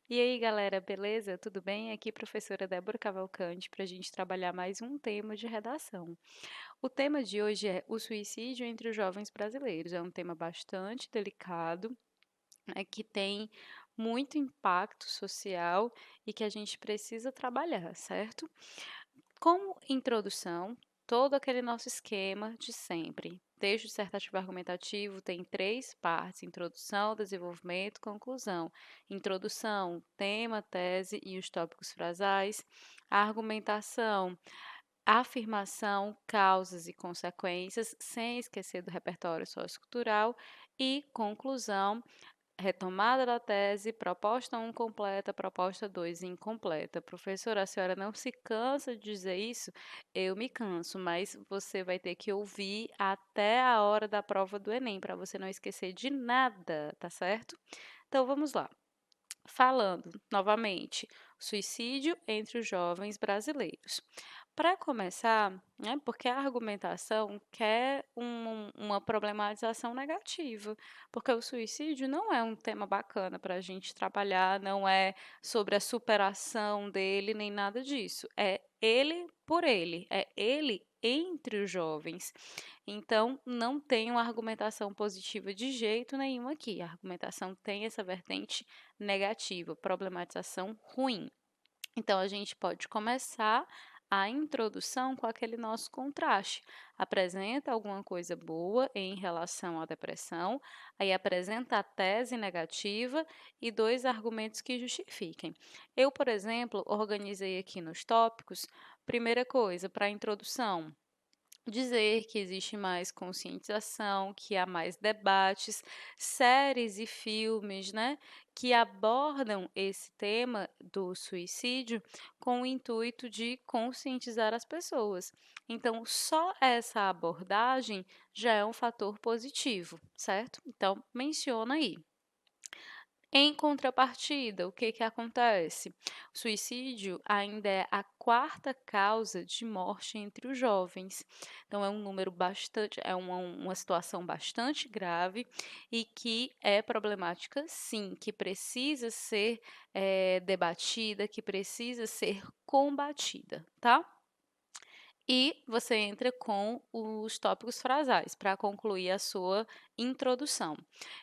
E aí, galera, beleza? Tudo bem? Aqui, professora Débora Cavalcante, para a gente trabalhar mais um tema de redação. O tema de hoje é o suicídio entre os jovens brasileiros. É um tema bastante delicado, né, que tem muito impacto social e que a gente precisa trabalhar, certo? Como introdução, todo aquele nosso esquema de sempre. Texto dissertativo argumentativo tem três partes: introdução, desenvolvimento, conclusão. Introdução, tema, tese e os tópicos frasais. A argumentação, afirmação, causas e consequências, sem esquecer do repertório sociocultural. E conclusão, retomada da tese, proposta 1 completa, proposta 2 incompleta. Professora, a senhora não se cansa de dizer isso? Eu me canso, mas você vai ter que ouvir até a hora da prova do Enem, para você não esquecer de nada, tá certo? Então vamos lá. Falando novamente, suicídio entre os jovens brasileiros. Para começar, né, porque a argumentação quer uma problematização negativa, porque o suicídio não é um tema bacana para a gente trabalhar, não é sobre a superação dele, nem nada disso. É ele por ele, é ele entre os jovens. Então, não tem uma argumentação positiva de jeito nenhum aqui. A argumentação tem essa vertente negativa, problematização ruim. Então, a gente pode começar a introdução com aquele nosso contraste. Apresenta alguma coisa boa em relação à depressão, aí apresenta a tese negativa e dois argumentos que justifiquem. Eu, por exemplo, organizei aqui nos tópicos, primeira coisa, para a introdução, dizer que existe mais conscientização, que há mais debates, séries e filmes, né, que abordam esse tema do suicídio com o intuito de conscientizar as pessoas. Então, só essa abordagem já é um fator positivo, certo? Então, menciona aí. Em contrapartida, o que que acontece? O suicídio ainda é a quarta causa de morte entre os jovens. Então, é um número bastante, é uma situação bastante grave e que é problemática, sim, que precisa ser debatida, que precisa ser combatida, tá? E você entra com os tópicos frasais para concluir a sua introdução.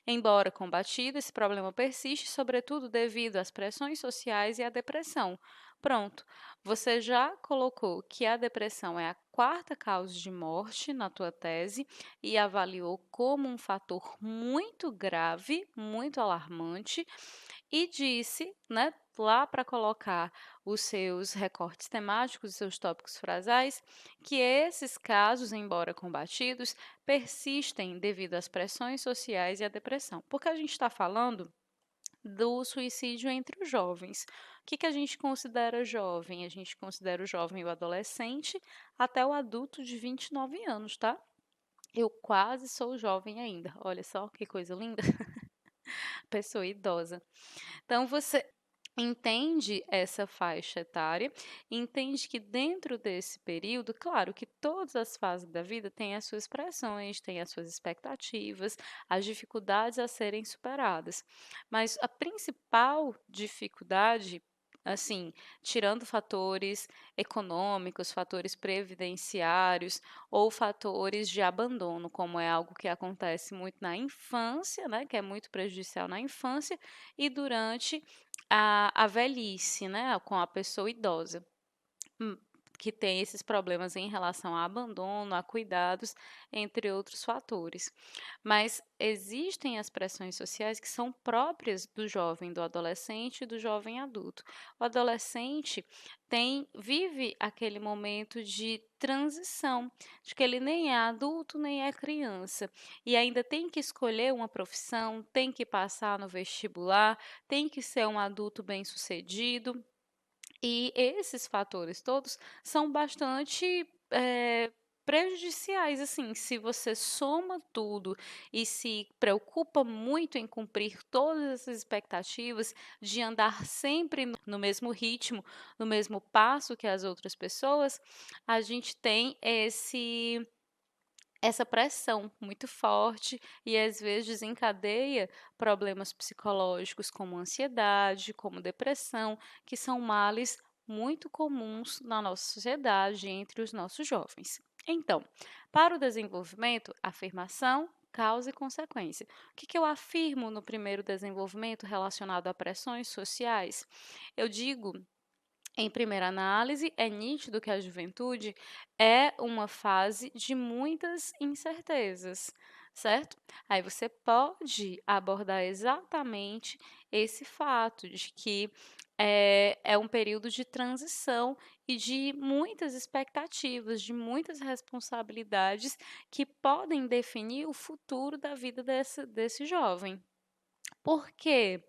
Embora combatido, esse problema persiste, sobretudo devido às pressões sociais e à depressão. Pronto, você já colocou que a depressão é a quarta causa de morte na tua tese e avaliou como um fator muito grave, muito alarmante, e disse, né, lá para colocar os seus recortes temáticos, os seus tópicos frasais, que esses casos, embora combatidos, persistem devido às pressões sociais e à depressão. Porque a gente está falando do suicídio entre os jovens. O que a gente considera jovem? A gente considera o jovem o adolescente até o adulto de 29 anos, tá? Eu quase sou jovem ainda. Olha só que coisa linda. Pessoa idosa. Então, você entende essa faixa etária, entende que dentro desse período, claro que todas as fases da vida têm as suas pressões, têm as suas expectativas, as dificuldades a serem superadas. Mas a principal dificuldade, assim, tirando fatores econômicos, fatores previdenciários ou fatores de abandono, como é algo que acontece muito na infância, né, que é muito prejudicial na infância e durante a velhice, né, com a pessoa idosa. Hum, que tem esses problemas em relação a abandono, a cuidados, entre outros fatores. Mas existem as pressões sociais que são próprias do jovem, do adolescente e do jovem adulto. O adolescente vive aquele momento de transição, de que ele nem é adulto nem é criança, e ainda tem que escolher uma profissão, tem que passar no vestibular, tem que ser um adulto bem-sucedido, e esses fatores todos são bastante, prejudiciais, assim, se você soma tudo e se preocupa muito em cumprir todas essas expectativas, de andar sempre no mesmo ritmo, no mesmo passo que as outras pessoas, a gente tem essa pressão muito forte e às vezes desencadeia problemas psicológicos como ansiedade, como depressão, que são males muito comuns na nossa sociedade entre os nossos jovens. Então, para o desenvolvimento, afirmação, causa e consequência. O que eu afirmo no primeiro desenvolvimento relacionado a pressões sociais? Eu digo em primeira análise, é nítido que a juventude é uma fase de muitas incertezas, certo? Aí você pode abordar exatamente esse fato de que é um período de transição e de muitas expectativas, de muitas responsabilidades que podem definir o futuro da vida desse jovem. Porque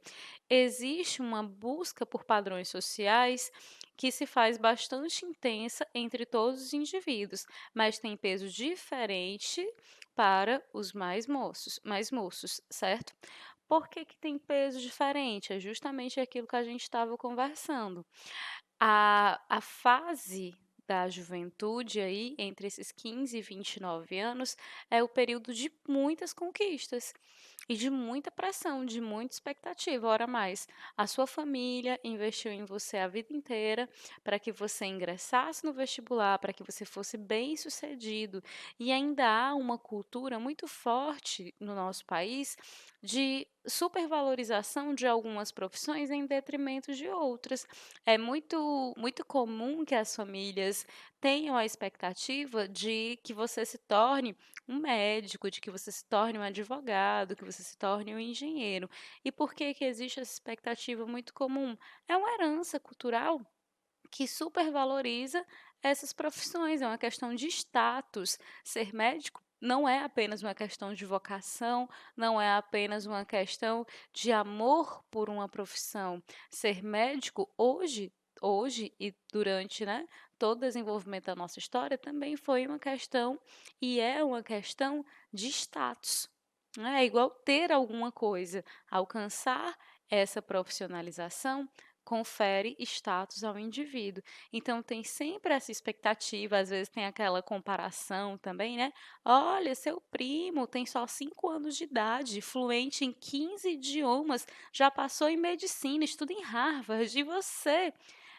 existe uma busca por padrões sociais que se faz bastante intensa entre todos os indivíduos, mas tem peso diferente para os mais moços, certo? Por que que tem peso diferente? É justamente aquilo que a gente estava conversando. A fase da juventude aí, entre esses 15 e 29 anos, é o período de muitas conquistas e de muita pressão, de muita expectativa. Ora mais, a sua família investiu em você a vida inteira para que você ingressasse no vestibular, para que você fosse bem-sucedido. E ainda há uma cultura muito forte no nosso país de supervalorização de algumas profissões em detrimento de outras. É muito comum que as famílias tenham a expectativa de que você se torne um médico, de que você se torne um advogado, que você se torne um engenheiro. E por que que existe essa expectativa muito comum? É uma herança cultural que supervaloriza essas profissões, é uma questão de status. Ser médico não é apenas uma questão de vocação, não é apenas uma questão de amor por uma profissão. Ser médico hoje e durante, né, todo o desenvolvimento da nossa história também foi uma questão e é uma questão de status. Né? É igual ter alguma coisa, alcançar essa profissionalização confere status ao indivíduo. Então tem sempre essa expectativa, às vezes tem aquela comparação também, né? Olha, seu primo tem só 5 anos de idade, fluente em 15 idiomas, já passou em medicina, estuda em Harvard, e você?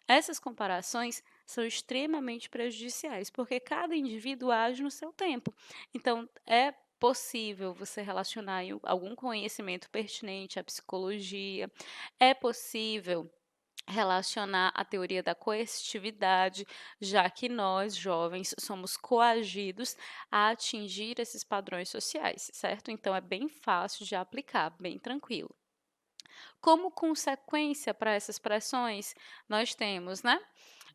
Essas comparações são extremamente prejudiciais, porque cada indivíduo age no seu tempo. Então, é possível você relacionar algum conhecimento pertinente à psicologia, é possível relacionar a teoria da coercitividade, já que nós, jovens, somos coagidos a atingir esses padrões sociais, certo? Então é bem fácil de aplicar, bem tranquilo. Como consequência para essas pressões, nós temos, né?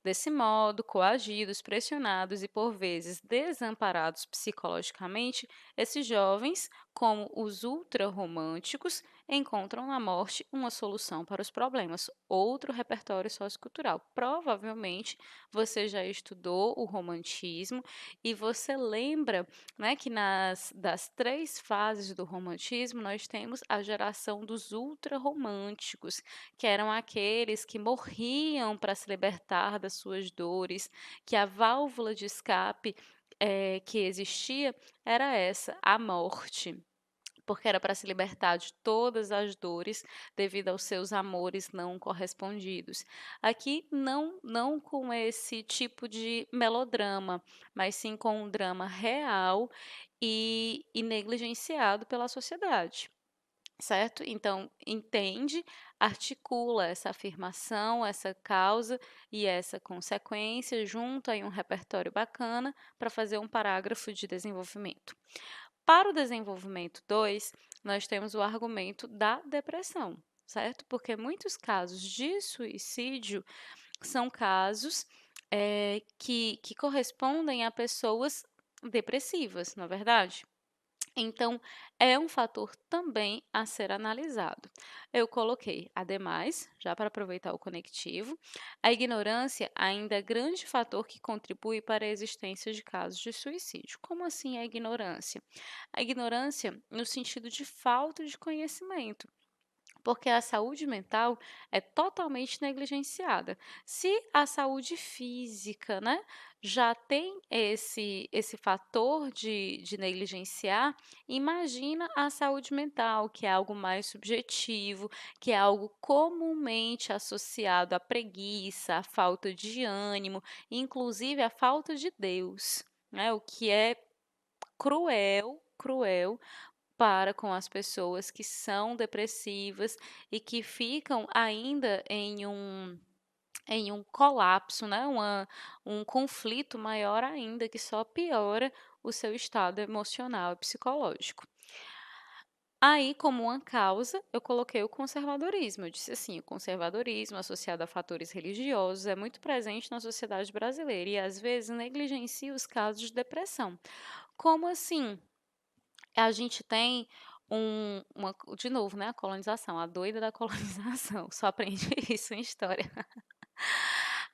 Desse modo, coagidos, pressionados e por vezes desamparados psicologicamente, esses jovens, como os ultrarromânticos, encontram na morte uma solução para os problemas. Outro repertório sociocultural. Provavelmente você já estudou o romantismo e você lembra, né, que das 3 fases do romantismo nós temos a geração dos ultrarromânticos, que eram aqueles que morriam para se libertar das suas dores, que a válvula de escape que existia era essa, a morte. Porque era para se libertar de todas as dores devido aos seus amores não correspondidos. Aqui não com esse tipo de melodrama, mas sim com um drama real e negligenciado pela sociedade. Certo? Então, entende, articula essa afirmação, essa causa e essa consequência, junta em um repertório bacana para fazer um parágrafo de desenvolvimento. Para o desenvolvimento 2, nós temos o argumento da depressão, certo? Porque muitos casos de suicídio são casos que correspondem a pessoas depressivas, não é verdade? Então, é um fator também a ser analisado. Eu coloquei, ademais, já para aproveitar o conectivo, a ignorância ainda é grande fator que contribui para a existência de casos de suicídio. Como assim a ignorância? A ignorância no sentido de falta de conhecimento. Porque a saúde mental é totalmente negligenciada. Se a saúde física, né, já tem esse fator de negligenciar, imagina a saúde mental, que é algo mais subjetivo, que é algo comumente associado à preguiça, à falta de ânimo, inclusive à falta de Deus, né, o que é cruel, cruel para com as pessoas que são depressivas e que ficam ainda em um colapso, né, um conflito maior ainda, que só piora o seu estado emocional e psicológico. Aí, como uma causa, eu coloquei o conservadorismo. Eu disse assim: o conservadorismo, associado a fatores religiosos, é muito presente na sociedade brasileira e, às vezes, negligencia os casos de depressão. Como assim? A gente tem de novo, né, a colonização, a doida da colonização, só aprende isso em história.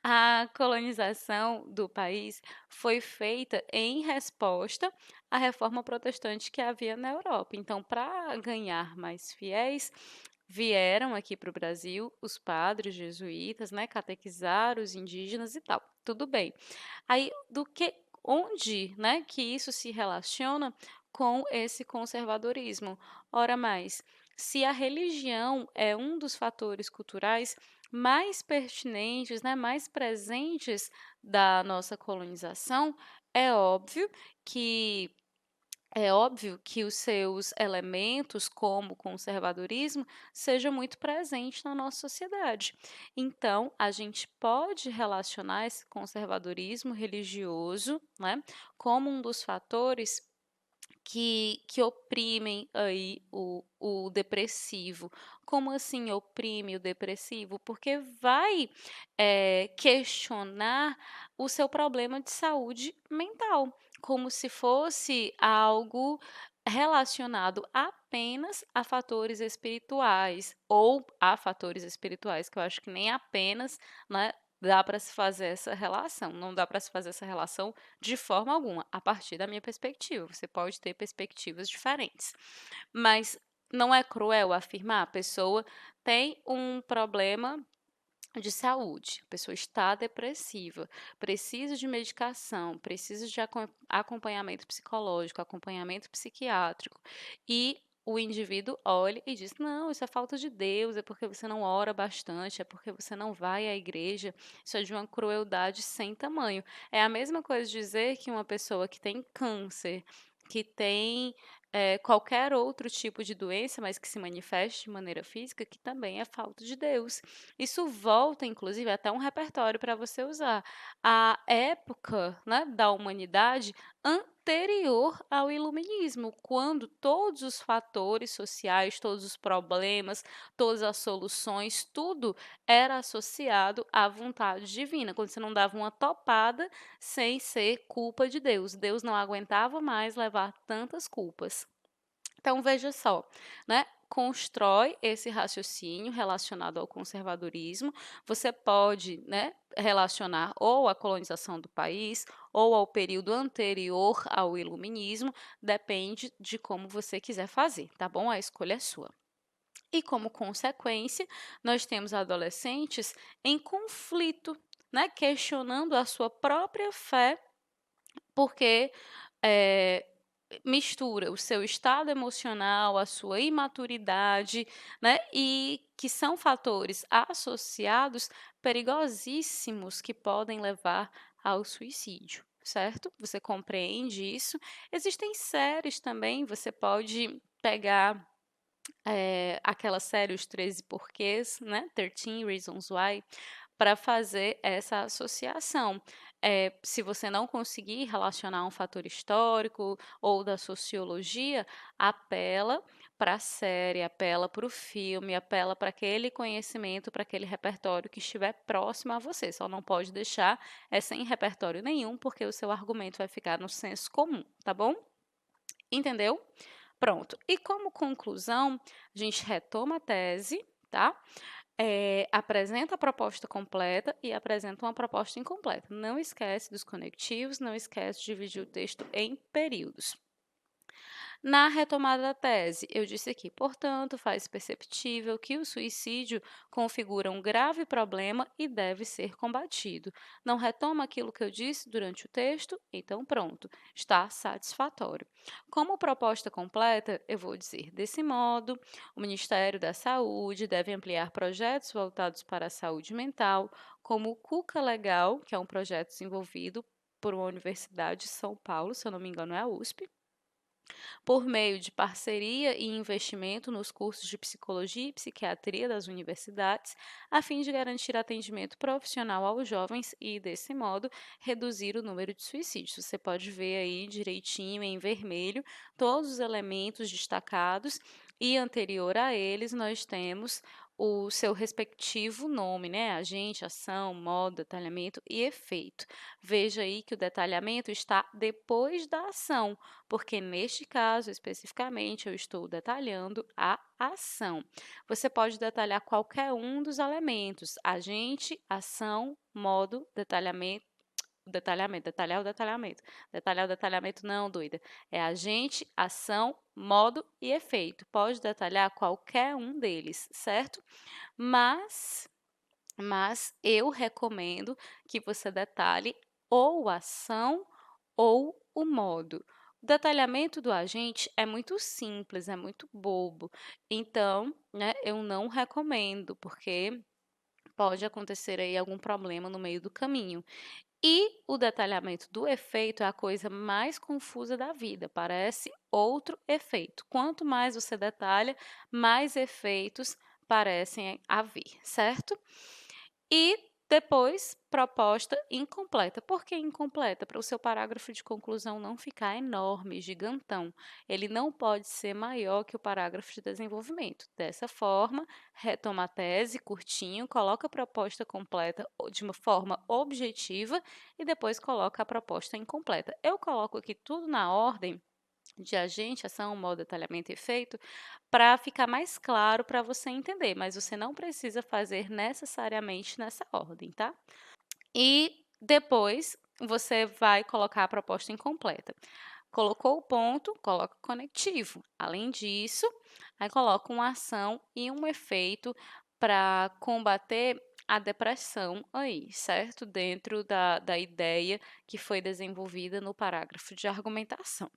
A colonização do país foi feita em resposta à reforma protestante que havia na Europa. Então, para ganhar mais fiéis, vieram aqui para o Brasil os padres jesuítas, né, catequizar os indígenas e tal. Tudo bem. Aí, onde, né, que isso se relaciona com esse conservadorismo? Ora mais, se a religião é um dos fatores culturais mais pertinentes, né, mais presentes da nossa colonização, é óbvio que os seus elementos, como o conservadorismo, seja muito presente na nossa sociedade. Então, a gente pode relacionar esse conservadorismo religioso, né, como um dos fatores que oprimem aí o depressivo. Como assim oprime o depressivo? Porque vai questionar o seu problema de saúde mental, como se fosse algo relacionado apenas a fatores espirituais, ou a fatores espirituais, que eu acho que nem apenas, né, dá para se fazer essa relação. Não dá para se fazer essa relação de forma alguma, a partir da minha perspectiva. Você pode ter perspectivas diferentes. Mas não é cruel afirmar? A pessoa tem um problema de saúde, a pessoa está depressiva, precisa de medicação, precisa de acompanhamento psicológico, acompanhamento psiquiátrico, e o indivíduo olha e diz: não, isso é falta de Deus, é porque você não ora bastante, é porque você não vai à igreja. Isso é de uma crueldade sem tamanho. É a mesma coisa dizer que uma pessoa que tem câncer, que tem qualquer outro tipo de doença, mas que se manifeste de maneira física, que também é falta de Deus. Isso volta, inclusive, até um repertório para você usar. A época, né, da humanidade anterior ao iluminismo, quando todos os fatores sociais, todos os problemas, todas as soluções, tudo era associado à vontade divina, quando você não dava uma topada sem ser culpa de Deus. Deus não aguentava mais levar tantas culpas. Então, veja só, né? Constrói esse raciocínio relacionado ao conservadorismo. Você pode, né, relacionar ou à colonização do país ou ao período anterior ao iluminismo, depende de como você quiser fazer, tá bom? A escolha é sua. E como consequência, nós temos adolescentes em conflito, né, questionando a sua própria fé, porque eh, mistura o seu estado emocional, a sua imaturidade, né, e que são fatores associados perigosíssimos que podem levar ao suicídio, certo? Você compreende isso? Existem séries também, você pode pegar aquela série Os 13 Porquês, né, 13 Reasons Why, para fazer essa associação. Se você não conseguir relacionar um fator histórico ou da sociologia, apela para a série, apela para o filme, apela para aquele conhecimento, para aquele repertório que estiver próximo a você. Só não pode deixar sem repertório nenhum, porque o seu argumento vai ficar no senso comum, tá bom? Entendeu? Pronto. E como conclusão, a gente retoma a tese, tá? Apresenta a proposta completa e apresenta uma proposta incompleta. Não esquece dos conectivos, não esquece de dividir o texto em períodos. Na retomada da tese, eu disse aqui, portanto, faz perceptível que o suicídio configura um grave problema e deve ser combatido. Não retoma aquilo que eu disse durante o texto? Então, pronto, está satisfatório. Como proposta completa, eu vou dizer desse modo: o Ministério da Saúde deve ampliar projetos voltados para a saúde mental, como o Cuca Legal, que é um projeto desenvolvido por uma universidade de São Paulo, se eu não me engano, é a USP, por meio de parceria e investimento nos cursos de psicologia e psiquiatria das universidades, a fim de garantir atendimento profissional aos jovens e, desse modo, reduzir o número de suicídios. Você pode ver aí direitinho em vermelho todos os elementos destacados e anterior a eles nós temos o seu respectivo nome, né? Agente, ação, modo, detalhamento e efeito. Veja aí que o detalhamento está depois da ação, porque neste caso especificamente eu estou detalhando a ação. Você pode detalhar qualquer um dos elementos: agente, ação, modo, detalhamento. Detalhar o detalhamento. Detalhar o detalhamento não, doida. É agente, ação, modo e efeito. Pode detalhar qualquer um deles, certo? Mas eu recomendo que você detalhe ou a ação ou o modo. O detalhamento do agente é muito simples, é muito bobo. Então, né, eu não recomendo, porque pode acontecer aí algum problema no meio do caminho. E o detalhamento do efeito é a coisa mais confusa da vida, parece outro efeito. Quanto mais você detalha, mais efeitos parecem haver, certo? E depois, proposta incompleta. Por que incompleta? Para o seu parágrafo de conclusão não ficar enorme, gigantão. Ele não pode ser maior que o parágrafo de desenvolvimento. Dessa forma, retoma a tese curtinho, coloca a proposta completa de uma forma objetiva e depois coloca a proposta incompleta. Eu coloco aqui tudo na ordem de agente, ação, modo, detalhamento e efeito, para ficar mais claro para você entender, mas você não precisa fazer necessariamente nessa ordem, tá? E depois você vai colocar a proposta incompleta. Colocou o ponto, coloca o conectivo. Além disso, aí coloca uma ação e um efeito para combater a depressão aí, certo? Dentro da ideia que foi desenvolvida no parágrafo de argumentação.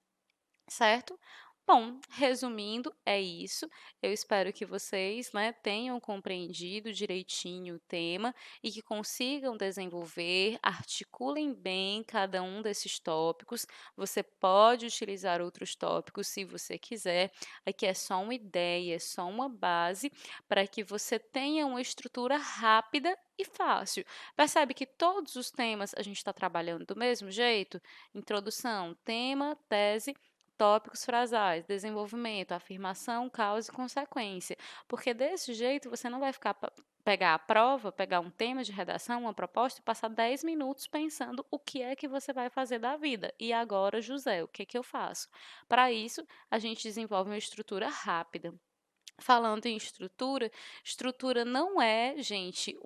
Certo? Bom, resumindo, é isso. Eu espero que vocês, né, tenham compreendido direitinho o tema e que consigam desenvolver, articulem bem cada um desses tópicos. Você pode utilizar outros tópicos se você quiser. Aqui é só uma ideia, é só uma base para que você tenha uma estrutura rápida e fácil. Percebe que todos os temas a gente está trabalhando do mesmo jeito? Introdução, tema, tese, tópicos frasais, desenvolvimento, afirmação, causa e consequência. Porque desse jeito você não vai ficar pegar a prova, pegar um tema de redação, uma proposta e passar 10 minutos pensando o que é que você vai fazer da vida. E agora, José, o que é que eu faço? Para isso, a gente desenvolve uma estrutura rápida. Falando em estrutura, estrutura não é, gente,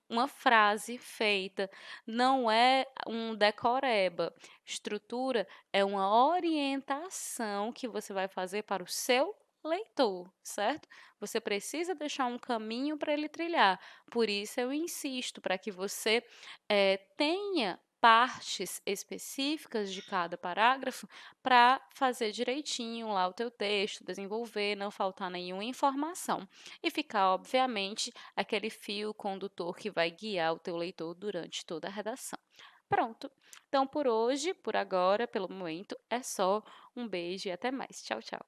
uma frase feita, não é um decoreba. Estrutura é uma orientação que você vai fazer para o seu leitor, certo? Você precisa deixar um caminho para ele trilhar. Por isso eu insisto para que você tenha partes específicas de cada parágrafo para fazer direitinho lá o teu texto, desenvolver, não faltar nenhuma informação e ficar, obviamente, aquele fio condutor que vai guiar o teu leitor durante toda a redação. Pronto. Então, por hoje, por agora, pelo momento, é só. Um beijo e até mais. Tchau, tchau.